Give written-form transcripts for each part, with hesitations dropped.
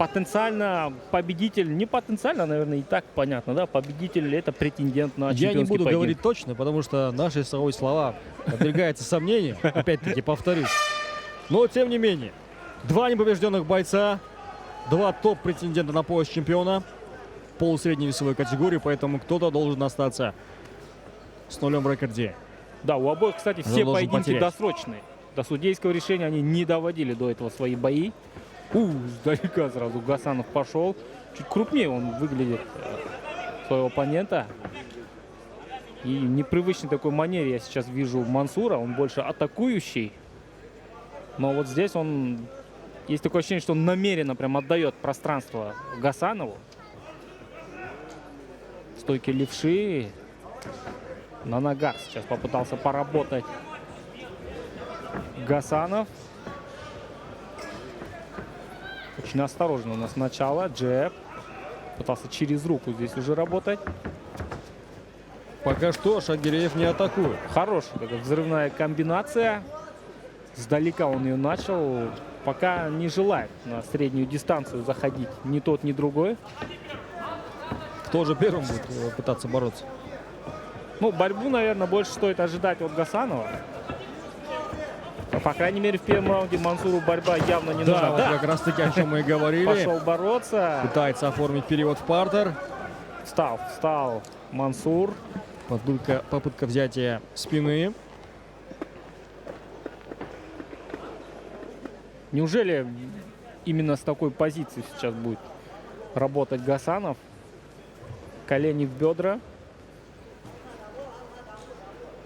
потенциально победитель, не потенциально, наверное, и так понятно, да, победитель — это претендент на чемпионский Я не буду поединок. говорить точно, потому что наши весовые слова подвергаются сомнению. Опять-таки повторюсь. Но тем не менее, два непобежденных бойца, два топ-претендента на пояс чемпиона полусредней весовой категории, поэтому кто-то должен остаться с нулем в рекорде. Да, у обоих, кстати, все должен поединки потерять. досрочные. До судейского решения они не доводили до этого свои бои. Сдалека сразу Гасанов пошел. Чуть крупнее он выглядит своего оппонента. И в непривычной такой манере я сейчас вижу Мансура. Он больше атакующий. Но вот здесь он... Есть такое ощущение, что он намеренно прям отдает пространство Гасанову. Стойки левши. На ногах сейчас попытался поработать Гасанов. Очень осторожно у нас начало. Джеб. Пытался через руку здесь уже работать. Пока что Шагиреев не атакует. Хорошая такая взрывная комбинация. Сдалека он ее начал. Пока не желает на среднюю дистанцию заходить ни тот, ни другой. Кто же первым будет пытаться бороться? Ну, борьбу, наверное, больше стоит ожидать от Гасанова. По крайней мере, в первом раунде Мансуру борьба явно не нужна. Вот как раз таки, о чем мы и говорили. Пошел бороться. Пытается оформить перевод в партер. Встал Мансур. Попытка взятия спины. Неужели именно с такой позиции сейчас будет работать Гасанов? Колени в бедра.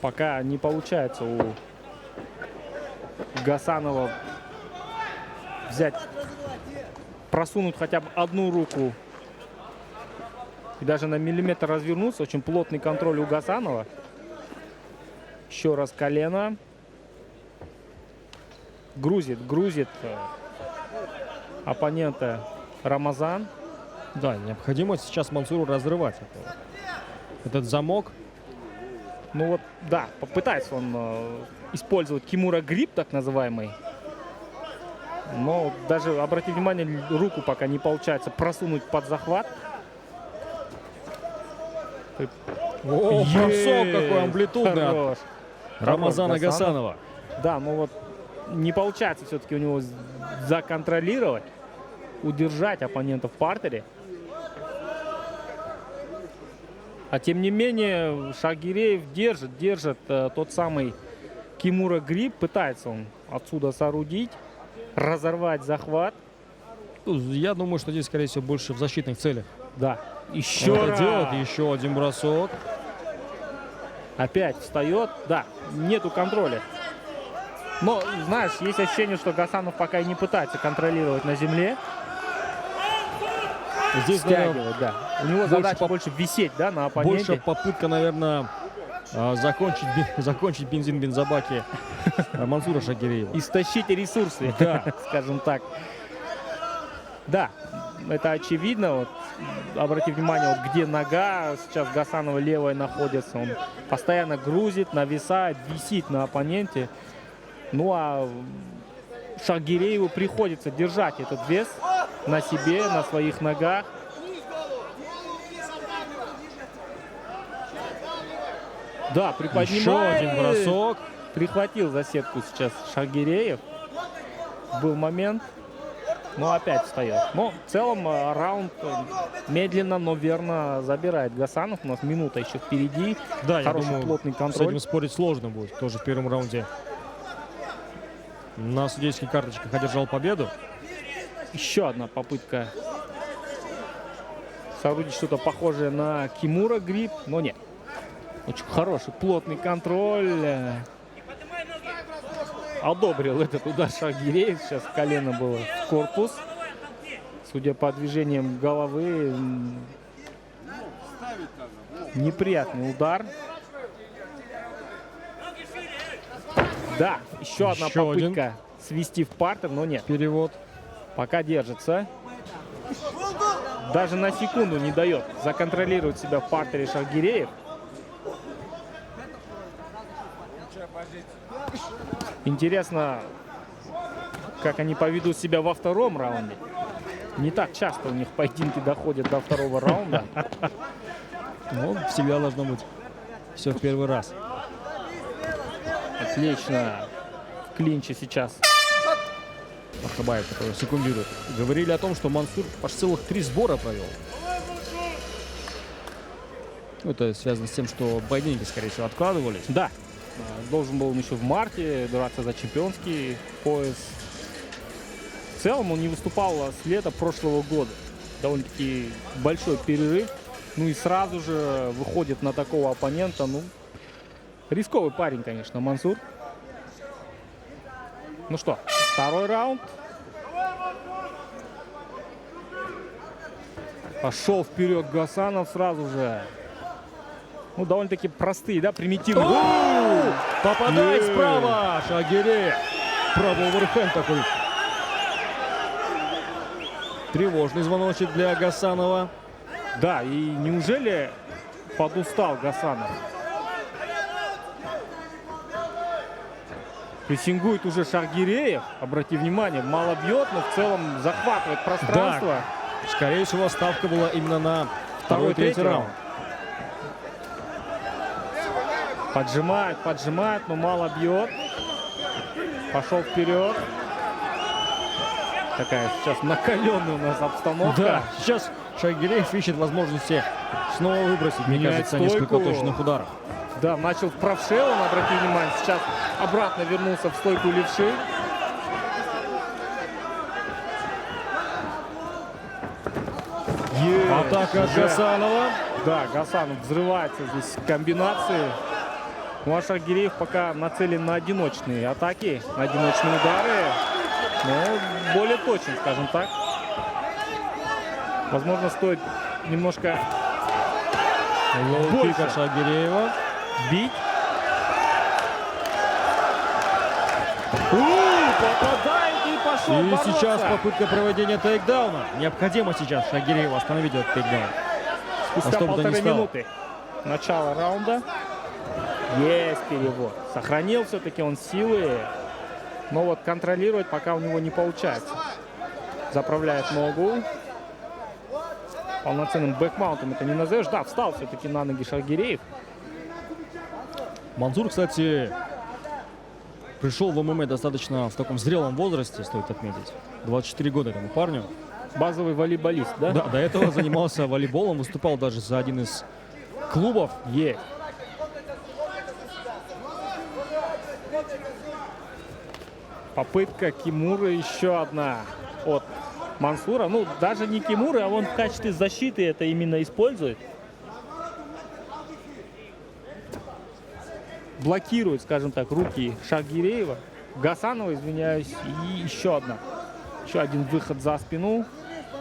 Пока не получается у Гасанова взять, просунуть хотя бы одну руку и даже на миллиметр развернуться. Очень плотный контроль у Гасанова. Еще раз колено. Грузит оппонента Рамазан. Да, необходимо сейчас Мансуру разрывать этот замок. Ну вот, да, попытается он использовать Кимура грип, так называемый. Но даже, обратите внимание, руку пока не получается просунуть под захват. О, бросок какой амплитудный от Рамазана Гасанова. Гасанова. Да, ну вот не получается все-таки у него законтролировать, удержать оппонента в партере. А тем не менее Шагиреев держит тот самый Кимура грип. Пытается он отсюда соорудить, разорвать захват. Я думаю, что здесь, скорее всего, больше в защитных целях. Да. Еще раз. Делает еще один бросок. Опять встает. Да, нету контроля. Но, знаешь, есть ощущение, что Гасанов пока и не пытается контролировать на земле. Здесь стягивать, да. У него задача больше висеть, да, на оппоненте. Больше попытка, наверное, закончить бензин в бензобаке Мансура Шагиреева. Истощить ресурсы, да. Скажем так. Да, это очевидно. Вот, обратите внимание, вот где нога сейчас Гасанова левая находится. Он постоянно грузит, нависает, висит на оппоненте. Ну а Шагирееву приходится держать этот вес на себе, на своих ногах. Да, приподнимает. Еще один бросок. Прихватил за сетку сейчас Шагиреев. Был момент. Но опять встает. Но в целом раунд медленно, но верно забирает Гасанов. У нас минута еще впереди. Да, хороший, я думаю, плотный с контроль. этим спорить сложно будет. Тоже в первом раунде на судейских карточках одержал победу. Еще одна попытка соорудить что-то похожее на Кимура грип, но нет. Очень хороший, плотный контроль. Одобрил этот удар Шагиреев. Сейчас колено было в корпус. Судя по движениям головы, неприятный удар. Да, еще одна попытка свести в партер, но нет. Перевод. Пока держится. Даже на секунду не дает законтролировать себя в партере Шагиреев. Интересно, как они поведут себя во втором раунде. Не так часто у них поединки доходят до второго раунда. Но всегда должно быть все в первый раз. Отлично. В клинче сейчас. Ахабаев, который секундирует. Говорили о том, что Мансур аж целых 3 сбора провел. Ну, это связано с тем, что поединки, скорее всего, откладывались. Да. Должен был он еще в марте драться за чемпионский пояс. В целом он не выступал с лета прошлого года. Довольно-таки большой перерыв. Ну и сразу же выходит на такого оппонента. Ну, рисковый парень, конечно, Мансур. Ну что, второй раунд. Пошел вперед Гасанов сразу же. Ну, довольно-таки простые, да, примитивные. Попадает справа Шагиреев. Правый оверхенд такой. Тревожный звоночек для Гасанова. Да, и неужели подустал Гасанов? Прессингует уже Шагиреев. Обрати внимание, мало бьет, но в целом захватывает пространство. Да. Скорее всего, ставка была именно на второй-третий раунд. Поджимает, но мало бьет. Пошел вперед. Такая сейчас накаленная у нас обстановка. Да, сейчас Шагиреев ищет возможности снова выбросить, мне Меняет кажется, несколько стойку. точных ударов. Да, начал в правше, он, обрати внимание, сейчас обратно вернулся в стойку левши. Атака от Гасанова. Да, Гасанов взрывается здесь комбинации. Ну а Шагиреев пока нацелен на одиночные атаки, на одиночные удары. Но более точен, скажем так. Возможно, стоит немножко Лоу-кик от Шагиреева. бить. Попадает и пошел И бороться. сейчас попытка проведения тейкдауна. Необходимо сейчас Шагирееву остановить этот тейкдаун. Спустя что бы то ни полторы стало. минуты. Начало раунда. Есть перевод. Сохранил все-таки он силы. Но вот контролировать пока у него не получается. Заправляет ногу. Полноценным бэкмаунтом это не назовешь. Да, встал все-таки на ноги Шагиреев. Мансур, кстати, пришел в ММА достаточно в таком зрелом возрасте, стоит отметить. 24 года этому парню. Базовый волейболист, да? Да, до этого занимался волейболом, выступал даже за один из клубов. Есть. Попытка Кимура еще одна от Мансура. Ну, даже не Кимура, а он в качестве защиты это именно использует. Блокирует, скажем так, руки Шагиреева. Гасанова, извиняюсь. И еще одна. Еще один выход за спину.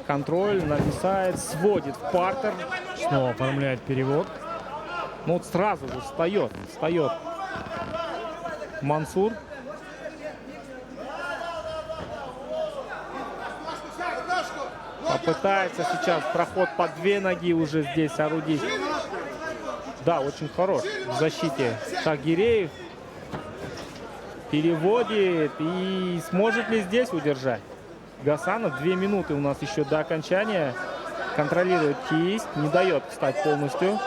Контроль, нависает, сводит в партер. Снова оформляет перевод. Ну вот сразу же встает Мансур. Попытается сейчас проход под 2 ноги уже здесь орудить. Да, очень хорош в защите Шагиреев. Переводит. И сможет ли здесь удержать Гасанов? 2 минуты у нас еще до окончания. Контролирует кисть. Не дает встать полностью.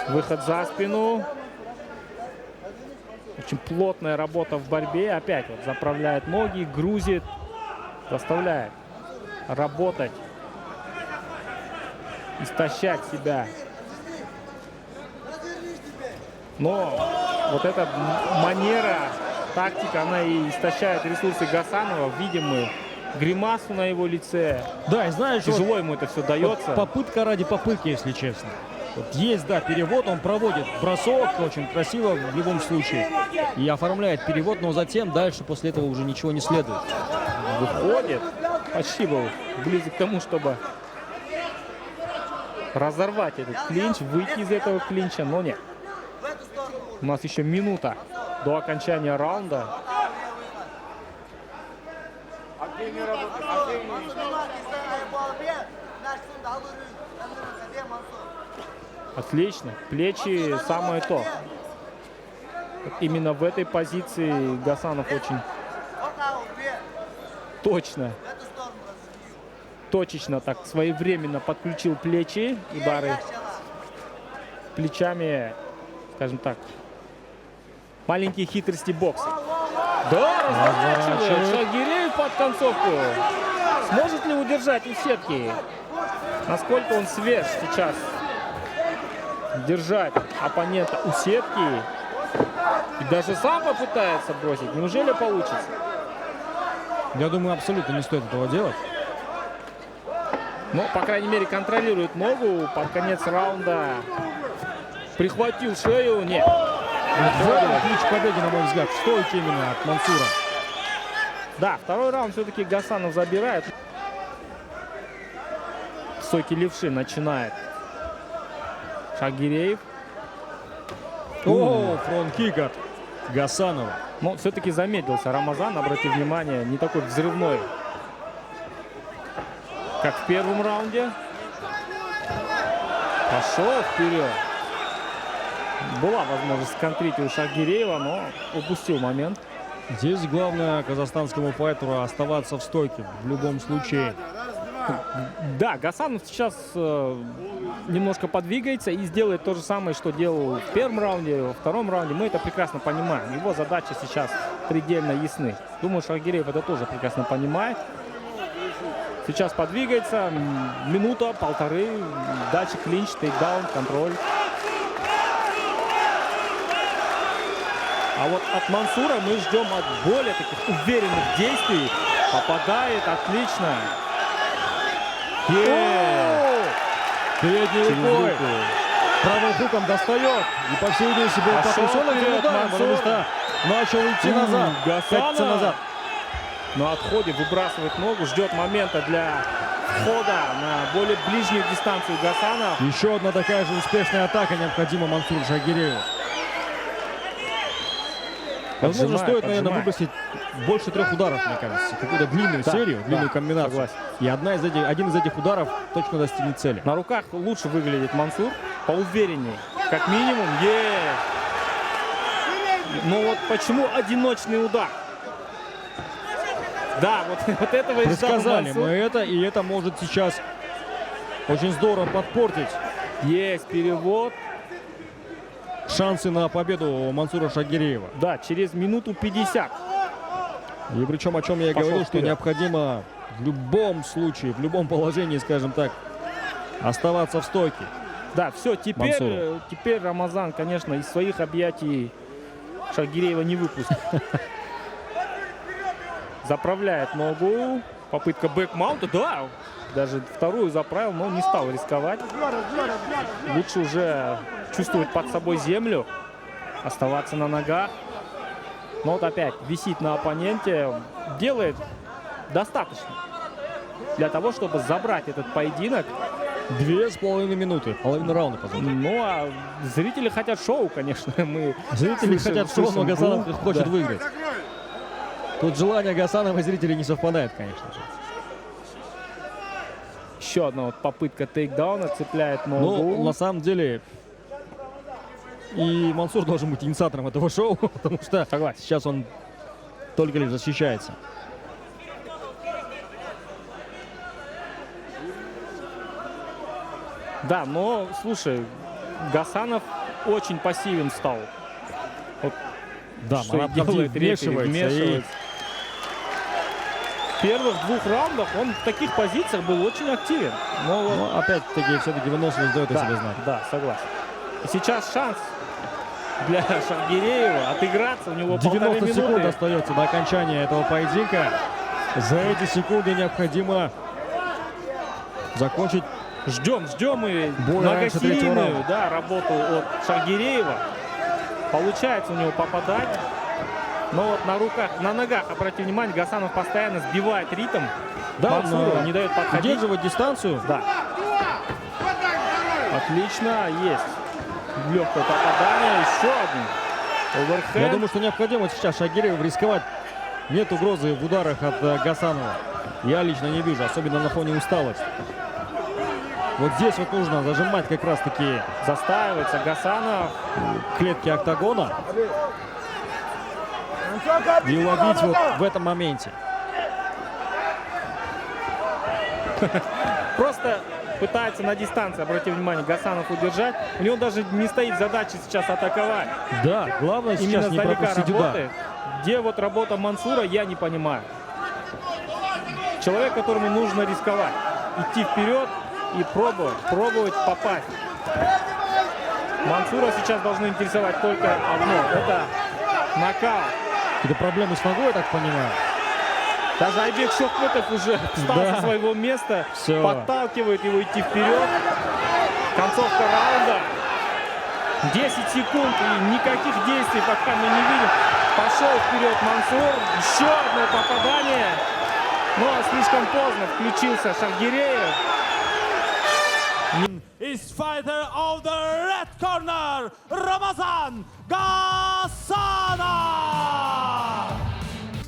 Выход за спину. Очень плотная работа в борьбе. Опять вот заправляет ноги, грузит. Заставляет работать. Истощать себя. Но вот эта манера, тактика, она и истощает ресурсы Гасанова. Видим мы гримасу на его лице. Да, и знаешь, Тяжело ему это все дается. попытка ради попытки, если честно. Вот есть, да, перевод, он проводит бросок, очень красиво в любом случае. И оформляет перевод, но затем дальше после этого уже ничего не следует. Выходит. Почти был близок к тому, чтобы разорвать этот клинч, выйти из этого клинча, но нет. У нас еще минута до окончания раунда. Отлично. Плечи самое то. Вот именно в этой позиции Гасанов очень точно, точечно, так своевременно подключил плечи, удары плечами, скажем так, маленькие хитрости бокса. Да, разворачивает Шагиреев под концовку. Сможет ли удержать у сетки? Насколько он свеж сейчас? Держать оппонента у сетки. И даже сам попытается бросить. Неужели получится? Я думаю, абсолютно не стоит этого делать. Но, по крайней мере, контролирует ногу. Под конец раунда прихватил шею. Нет. Вот ключ к победе, на мой взгляд, в стойке именно от Мансура. Да, второй раунд все-таки Гасанов забирает. Стойки левши начинает Шагиреев. О, фронт-кик от Гасанова. Но все-таки замедлился Рамазан, обратите внимание, не такой взрывной, как в первом раунде. Пошел вперед. Была возможность контрить у Шагиреева, но упустил момент. Здесь главное казахстанскому файтеру оставаться в стойке в любом случае. Да, Гасанов сейчас немножко подвигается и сделает то же самое, что делал в первом раунде, во втором раунде. Мы это прекрасно понимаем. Его задачи сейчас предельно ясны. Думаю, Шагиреев это тоже прекрасно понимает. Сейчас подвигается. Минута, полторы. Дальше клинч, тейкдаун, контроль. А вот от Мансура мы ждем от более таких уверенных действий. Попадает отлично. Передней рукой. Правым хуком достает. И по всей видимости был попущен удар, потому что начал идти назад. Пятится назад. На отходе выбрасывает ногу. Ждет момента для входа на более ближнюю дистанцию Гасанов. Еще одна такая же успешная атака необходима Мансуру Шагирееву. Возможно, стоит, наверное, выбросить больше 3 ударов, мне кажется. Какую-то длинную серию, длинную комбинацию. Согласен. И один из этих ударов точно достигнет цели. На руках лучше выглядит Мансур, поувереннее. Как минимум, Но вот почему одиночный удар? Да, вот этого и предсказали мы это, и это может сейчас очень здорово подпортить. Есть перевод. Шансы на победу у Мансура Шагиреева. Да, через минуту 50. И причем, о чем я и говорил, что необходимо в любом случае, в любом положении, скажем так, оставаться в стойке. Да, все, теперь Рамазан, конечно, из своих объятий Шагиреева не выпустит. Заправляет ногу. Попытка бэкмаунта. Да, даже вторую заправил, но не стал рисковать. Лучше уже чувствовать под собой землю, оставаться на ногах. Но вот опять висит на оппоненте. Делает достаточно для того, чтобы забрать этот поединок. 2,5 минуты, половина раунда. Ну, а зрители хотят шоу, конечно. Зрители хотят шоу, но Гасанов хочет выиграть. Тут желание Гасанова и зрителей не совпадает, конечно же. Еще одна вот попытка тейкдауна, цепляет ногу. Ну, на самом деле, и Мансур должен быть инициатором этого шоу, потому что сейчас он только лишь защищается. Да, но, слушай, Гасанов очень пассивен стал. Вот, да, Марат вмешивается. В первых 2 раундах он в таких позициях был очень активен. Но опять-таки, все-таки выносливость дает о себе знать. Да, согласен. И сейчас шанс для Шагиреева отыграться. У него 90 секунд остается до окончания этого поединка. За эти секунды необходимо закончить. Ждем и многосерийную работу от Шагиреева. Получается у него попадать. Но вот на руках, на ногах, обратите внимание, Гасанов постоянно сбивает ритм. Да, Мансуру не дает подходить. Удерживать дистанцию. Да. Отлично, есть. Легкое попадание, еще один. Оверхенд. Я думаю, что необходимо сейчас Шагирееву рисковать. Нет угрозы в ударах от Гасанова. Я лично не вижу, особенно на фоне усталости. Вот здесь вот нужно зажимать как раз-таки. Застаивается Гасанов. Клетки октагона. И ловить вот в этом моменте. Просто пытается на дистанции, обратите внимание, Гасанов удержать. У него даже не стоит задачи сейчас атаковать. Да, главное сейчас Именно не издалека пропустить удар. работает. Где вот работа Мансура, я не понимаю. Человек, которому нужно рисковать. Идти вперед и пробовать попасть. Мансура сейчас должно интересовать только одно. Это нокаут. Какие-то проблемы с ногой, я так понимаю. Даже Айбек Шохмутов уже встал Да. со своего места, Всё. подталкивает его идти вперед. Концовка раунда. 10 секунд и никаких действий пока мы не видим. Пошел вперед Мансур. Еще одно попадание. Но слишком поздно включился Шаргиреев. Is fighter of the red corner, Ramazan Gasanov.